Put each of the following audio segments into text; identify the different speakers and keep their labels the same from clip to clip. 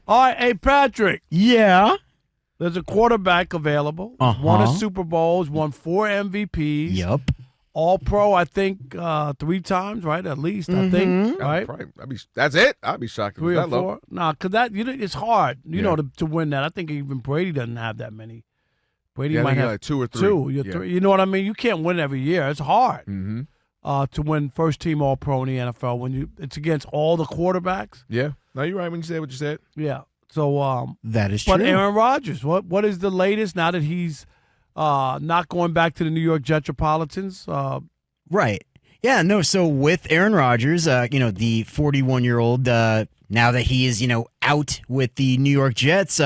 Speaker 1: All right, hey, Patrick.
Speaker 2: Yeah.
Speaker 1: There's a quarterback available. Won a Super Bowl. Won 4 MVPs.
Speaker 2: Yep.
Speaker 1: All-Pro, I think, 3 times, right? At least, I think, right?
Speaker 3: That's it? I'd be shocked if it
Speaker 1: 3
Speaker 3: was
Speaker 1: or
Speaker 3: that
Speaker 1: 4.
Speaker 3: low.
Speaker 1: Nah, because it's hard, to win that. I think even Brady doesn't have that many. Brady might have
Speaker 3: like 2 or 3.
Speaker 1: 2. You know what I mean? You can't win every year. It's hard to win first-team All-Pro in the NFL when it's against all the quarterbacks.
Speaker 3: Yeah. No, you're right when you said what you said.
Speaker 1: Yeah. So
Speaker 2: that is true.
Speaker 1: But Aaron Rodgers, what is the latest now that he's not going back to the New York Jetropolitans?
Speaker 2: Right. Yeah, no, so with Aaron Rodgers, the 41-year-old, now that he is, out with the New York Jets,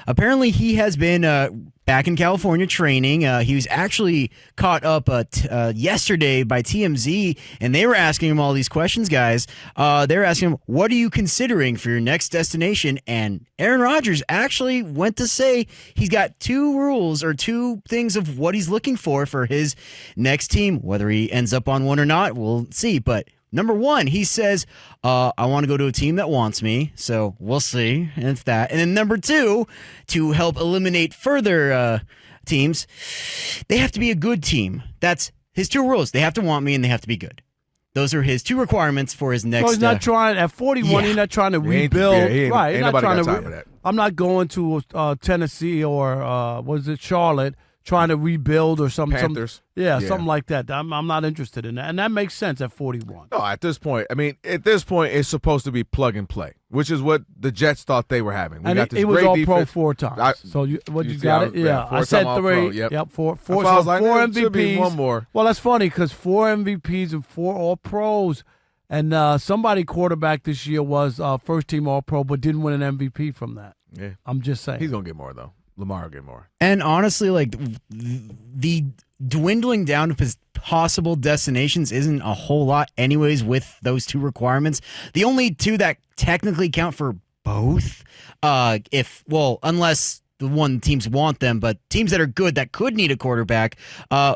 Speaker 2: apparently he has been back in California training. He was actually caught up yesterday by TMZ, and they were asking him all these questions, guys. They were asking him, what are you considering for your next destination? And Aaron Rodgers actually went to say he's got 2 rules or 2 things of what he's looking for his next team. Whether he ends up on one or not, we'll see. But number 1, he says, I want to go to a team that wants me, so we'll see. And it's that. And then number 2, to help eliminate further teams, they have to be a good team. That's his 2 rules. They have to want me and they have to be good. Those are his 2 requirements for his next.
Speaker 1: So he's not trying at 41. He's not trying to rebuild. Right?
Speaker 3: Ain't nobody got time for that.
Speaker 1: I'm not going to Tennessee or was it Charlotte, trying to rebuild or something.
Speaker 3: Panthers.
Speaker 1: Something like that. I'm not interested in that, and that makes sense at 41.
Speaker 3: No, at this point, it's supposed to be plug and play, which is what the Jets thought they were having.
Speaker 1: It was all pro 4 times. You got it? Yeah, I said 3. Yep, 4. So
Speaker 3: I was like,
Speaker 1: 4
Speaker 3: it should be
Speaker 1: MVPs.
Speaker 3: one more.
Speaker 1: Well, that's funny because 4 MVPs and 4 All Pros, and somebody quarterback this year was first team All Pro, but didn't win an MVP from that.
Speaker 3: Yeah,
Speaker 1: I'm just saying
Speaker 3: he's gonna get more though. Lamar will get more.
Speaker 2: And honestly, like the dwindling down of his possible destinations isn't a whole lot anyways with those 2 requirements. The only 2 that technically count for both, unless the one teams want them, but teams that are good that could need a quarterback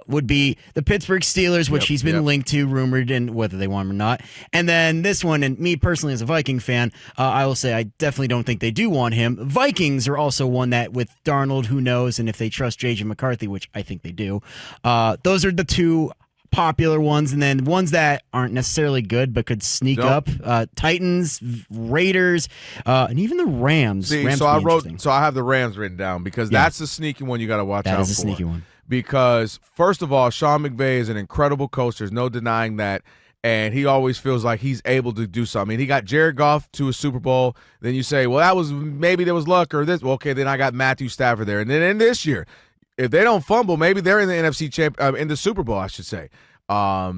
Speaker 2: would be the Pittsburgh Steelers, which he's been linked to, rumored, and whether they want him or not. And then this one, and me personally as a Viking fan, I will say I definitely don't think they do want him. Vikings are also one that with Darnold, who knows, and if they trust J.J. McCarthy, which I think they do, those are the 2 popular ones, and then ones that aren't necessarily good but could sneak up. Titans, Raiders, and even the Rams.
Speaker 3: See,
Speaker 2: Rams
Speaker 3: so I have the Rams written down because that's the sneaky one you got to watch out for.
Speaker 2: That is a sneaky one.
Speaker 3: Because first of all, Sean McVay is an incredible coach. There's no denying that. And he always feels like he's able to do something. I mean, he got Jared Goff to a Super Bowl. Then you say, well, maybe there was luck or this. Well, okay, then I got Matthew Stafford there. And then in this year, if they don't fumble, maybe they're in the in the Super Bowl, I should say, or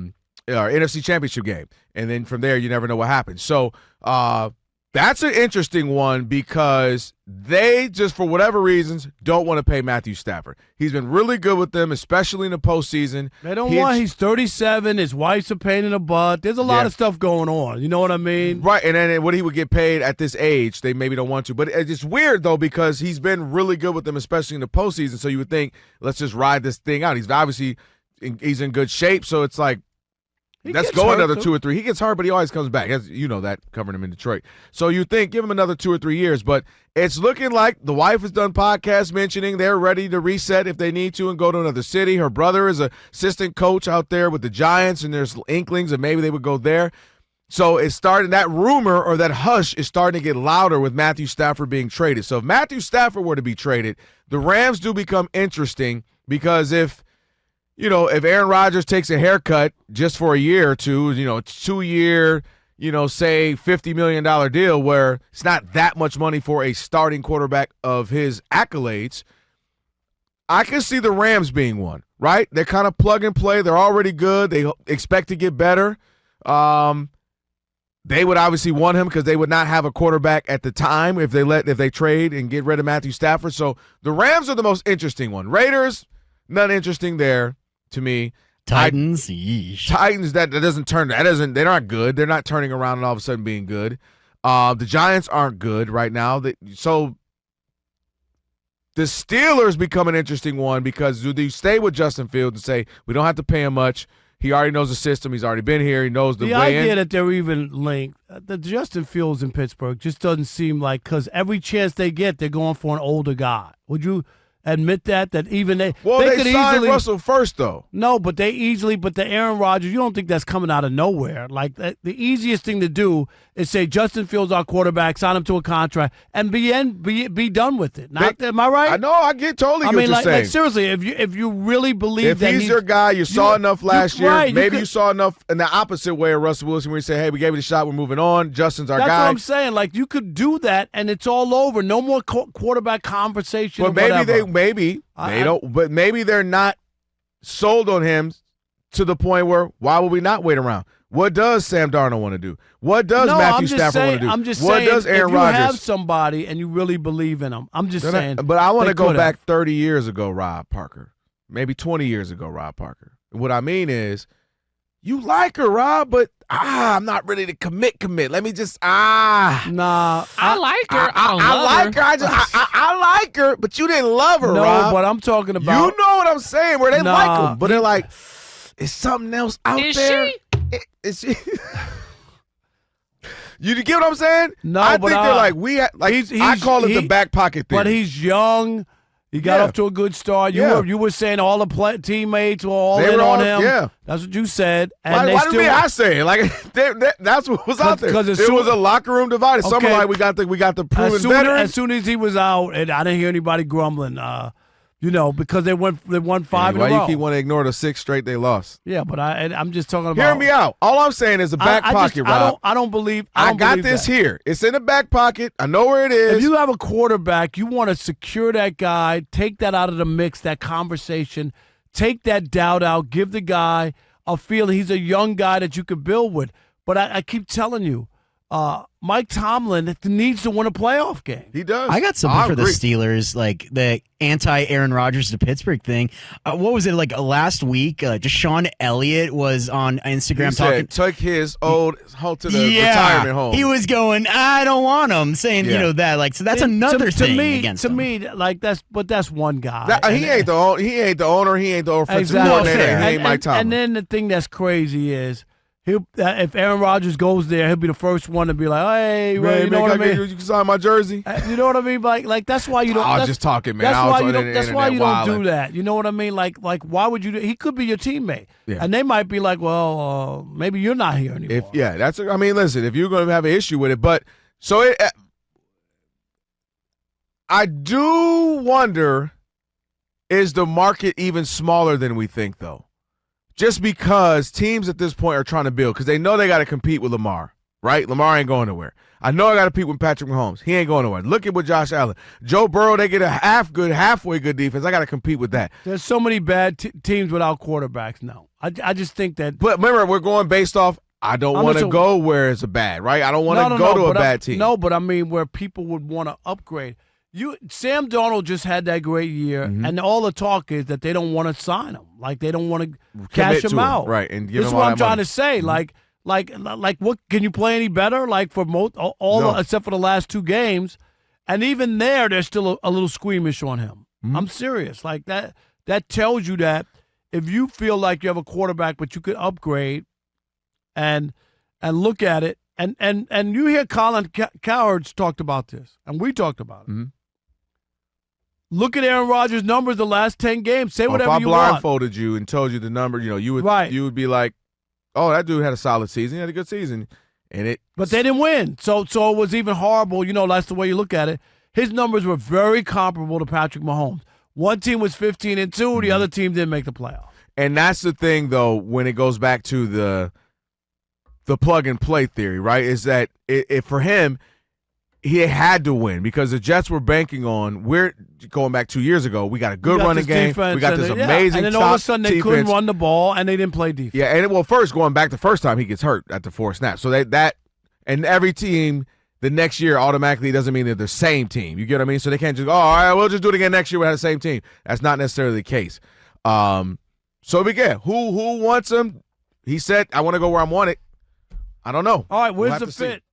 Speaker 3: NFC Championship game. And then from there, you never know what happens. So that's an interesting one because they just, for whatever reasons, don't want to pay Matthew Stafford. He's been really good with them, especially in the postseason.
Speaker 1: They don't want. He's 37. His wife's a pain in the butt. There's a lot of stuff going on. You know what I mean?
Speaker 3: Right. And then what he would get paid at this age, they maybe don't want to. But it's weird, though, because he's been really good with them, especially in the postseason. So you would think, let's just ride this thing out. He's obviously he's in good shape. So it's like, let's go another 2 or 3. He gets hurt, but he always comes back. You know that, covering him in Detroit. So you think, give him another 2 or 3 years. But it's looking like the wife has done podcasts mentioning they're ready to reset if they need to and go to another city. Her brother is an assistant coach out there with the Giants, and there's inklings that maybe they would go there. So it's starting, that rumor or that hush is starting to get louder with Matthew Stafford being traded. So if Matthew Stafford were to be traded, the Rams do become interesting because if Aaron Rodgers takes a haircut just for a year or two, 2-year, say $50 million deal where it's not that much money for a starting quarterback of his accolades, I can see the Rams being one, right? They're kind of plug and play. They're already good. They expect to get better. They would obviously want him because they would not have a quarterback at the time if they trade and get rid of Matthew Stafford. So the Rams are the most interesting one. Raiders, none interesting there. To me,
Speaker 2: Titans,
Speaker 3: that doesn't turn. They're not good. They're not turning around and all of a sudden being good. The Giants aren't good right now. So the Steelers become an interesting one because do you stay with Justin Fields and say we don't have to pay him much? He already knows the system. He's already been here. He knows the
Speaker 1: The
Speaker 3: way
Speaker 1: idea
Speaker 3: in.
Speaker 1: that they're even linked, the Justin Fields in Pittsburgh just doesn't seem like, because every chance they get, they're going for an older guy. Would you admit that even they?
Speaker 3: Well, they
Speaker 1: could
Speaker 3: signed
Speaker 1: easily,
Speaker 3: Russell first, though.
Speaker 1: No, but the Aaron Rodgers, you don't think that's coming out of nowhere. Like, the easiest thing to do is say Justin Fields our quarterback, sign him to a contract, and be done with it. Am I right?
Speaker 3: I know. I get totally what you're saying.
Speaker 1: Like seriously, if you really believe
Speaker 3: if
Speaker 1: that
Speaker 3: he's your guy, you saw enough last year.
Speaker 1: Right,
Speaker 3: maybe you saw enough in the opposite way of Russell Wilson, where you say, "Hey, we gave it a shot. We're moving on. Justin's our guy."
Speaker 1: That's what I'm saying. Like, you could do that, and it's all over. No more quarterback conversation.
Speaker 3: But maybe they're not sold on him to the point where why would we not wait around? What does Sam Darnold want to do? What does Matthew Stafford want to do?
Speaker 1: I'm just
Speaker 3: what
Speaker 1: saying,
Speaker 3: does Aaron
Speaker 1: if you
Speaker 3: Rodgers?
Speaker 1: have somebody and you really believe in them, I'm just saying.
Speaker 3: But I want to go
Speaker 1: could've.
Speaker 3: back 30 years ago, Rob Parker. Maybe 20 years ago, Rob Parker. What I mean is, you like her, Rob, but I'm not ready to commit. Let me just
Speaker 1: Nah,
Speaker 4: I like her. I don't
Speaker 3: I
Speaker 4: love
Speaker 3: like her. I like her, but you didn't love her,
Speaker 1: no,
Speaker 3: Rob.
Speaker 1: but I'm talking about.
Speaker 3: You know what I'm saying? Where they
Speaker 1: Nah,
Speaker 3: like him, but they're like, is something else out
Speaker 4: Is
Speaker 3: there? Is she? You get what I'm saying?
Speaker 1: No,
Speaker 3: I
Speaker 1: but
Speaker 3: think they're I call it the back pocket thing.
Speaker 1: But he's young. He got off to a good start. You were saying all the teammates were all in on him.
Speaker 3: Yeah,
Speaker 1: that's what you said. And
Speaker 3: why did I say it? Like that's what was out there.
Speaker 1: Because
Speaker 3: There was a locker room divided.
Speaker 1: Okay.
Speaker 3: Someone like we got the proven veteran.
Speaker 1: As soon as he was out, and I didn't hear anybody grumbling. Because they won 5 in a row.
Speaker 3: Why you keep wanting to ignore the 6 straight they lost?
Speaker 1: Yeah, but I'm just talking about.
Speaker 3: Hear me out. All I'm saying is a back pocket, Rob.
Speaker 1: I don't believe.
Speaker 3: I got this here. It's in the back pocket. I know where it is.
Speaker 1: If you have a quarterback, you want to secure that guy, take that out of the mix, that conversation, take that doubt out, give the guy a feeling he's a young guy that you could build with. But I keep telling you, Mike Tomlin needs to win a playoff game.
Speaker 3: He does.
Speaker 2: I got something for the Steelers, like the anti-Aaron Rodgers to Pittsburgh thing. What was it, like last week? Just Sean Elliott was on Instagram talking.
Speaker 3: Took his old home to the retirement home.
Speaker 2: He was going, I don't want him, saying that. Like, so that's another thing against him.
Speaker 1: To me, like that's one guy.
Speaker 3: He ain't the owner. He ain't the offensive
Speaker 1: Exactly.
Speaker 3: coordinator. He ain't Mike Tomlin.
Speaker 1: And then the thing that's crazy is, if Aaron Rodgers goes there, he'll be the first one to be like, "Hey, man, you know what I mean?
Speaker 3: You can sign my jersey."
Speaker 1: You know what I mean? Like that's why you don't.
Speaker 3: I was just talking, man.
Speaker 1: That's why you don't do that. You know what I mean? Like why would you? He could be your teammate, and they might be like, "Well, maybe you're not here anymore."
Speaker 3: Listen, if you're going to have an issue with it, I do wonder, is the market even smaller than we think, though? Just because teams at this point are trying to build, because they know they got to compete with Lamar, right? Lamar ain't going nowhere. I know I got to compete with Patrick Mahomes. He ain't going nowhere. Look at what Josh Allen. Joe Burrow, they get a halfway good defense. I got to compete with that.
Speaker 1: There's so many bad teams without quarterbacks now. I just think that.
Speaker 3: But remember, we're going based off, I don't want to go where it's a bad, right? I don't want to go to a bad team.
Speaker 1: No, but I mean where people would want to upgrade. Sam Darnold just had that great year, and all the talk is that they don't want to sign him. Like, they don't want to cash him out.
Speaker 3: Right. And
Speaker 1: this is what I'm trying to say. Like, what can you play any better? Like, for except for the last 2 games, and even there, they're still a little squeamish on him. I'm serious. Like that. That tells you that if you feel like you have a quarterback, but you could upgrade, and look at it, and you hear Colin Cowherd's talked about this, and we talked about it.
Speaker 3: Mm-hmm.
Speaker 1: Look at Aaron Rodgers' numbers the last 10 games. Say whatever you want.
Speaker 3: If I blindfolded you and told you the number, you would be like, "Oh, that dude had a solid season. He had a good season." But
Speaker 1: they didn't win. So it was even horrible. That's the way you look at it. His numbers were very comparable to Patrick Mahomes. One team was 15-2, the other team didn't make the playoff.
Speaker 3: And that's the thing, though, when it goes back to the plug and play theory, right? Is that for him, he had to win because the Jets were banking on. We're going back 2 years ago. We got a good running game. We got this amazing.
Speaker 1: And then all of a sudden they couldn't run the ball and they didn't play defense.
Speaker 3: Yeah, and first going back the first time he gets hurt at the 4 snaps. So and every team the next year automatically doesn't mean they're the same team. You get what I mean? So they can't just go, all right, we'll just do it again next year. We have the same team. That's not necessarily the case. So again, who wants him? He said, I want to go where I'm wanted. I don't know.
Speaker 1: All right, where's the fit?